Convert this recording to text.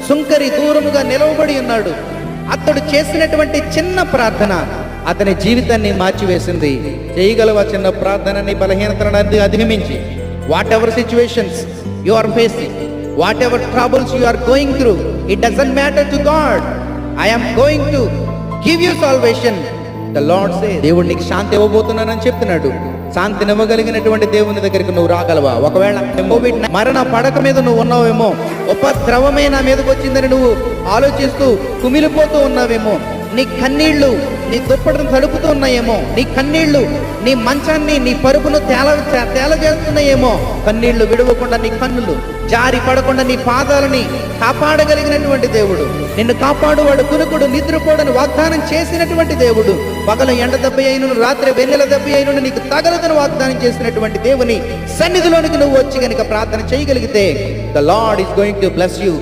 సుంకరి దూరముగా నిలవబడి ఉన్నాడు. అతడు చేసినటువంటి చిన్న ప్రార్థన అతని జీవితాన్ని మార్చివేసింది. చేయగలవా చిన్న ప్రార్థనని బలహీనతలను అధిగమించి? Whatever situations you are facing, whatever troubles you are going through, it doesn't matter to God. I am going to give you salvation. The Lord say, దేవుడు నీకు శాంతి ఇవ్వబోతున్నానని చెప్తున్నాడు. శాంతినివ్వగలిగినటువంటి దేవుని దగ్గరికి నువ్వు రాగలవా? ఒకవేళ కోవిడ్ మరణ పడక మీద నువ్వు ఉన్నావేమో, ఉపద్రవమే నా మీదకి వచ్చిందని నువ్వు ఆలోచిస్తూ కుమిలిపోతూ ఉన్నావేమో, నీ కన్నీళ్లు నీ దుప్పటిని తడుపుతూ ఉన్నాయేమో, నీ కన్నీళ్లు నీ మంచాన్ని నీ పరుపును తేలజేస్తున్నాయేమో, కన్నీళ్లు విడవకుండా నీ కన్నులు జారి పడకుండా నీ పాదాలని కాపాడగలిగినటువంటి దేవుడు, నిన్ను కాపాడువాడు, కునుకుడు, నిద్రపోడని వాగ్దానం చేసినటువంటి దేవుడు, పగలు ఎండ దెబ్బ అయినను రాత్రి వెన్నెల దెబ్బ అయినను నీకు తగలదని వాగ్దానం చేసినటువంటి దేవుని సన్నిధిలోనికి నువ్వు వచ్చి కనుక ప్రార్థన చేయగలిగితే, the lord is going to bless you.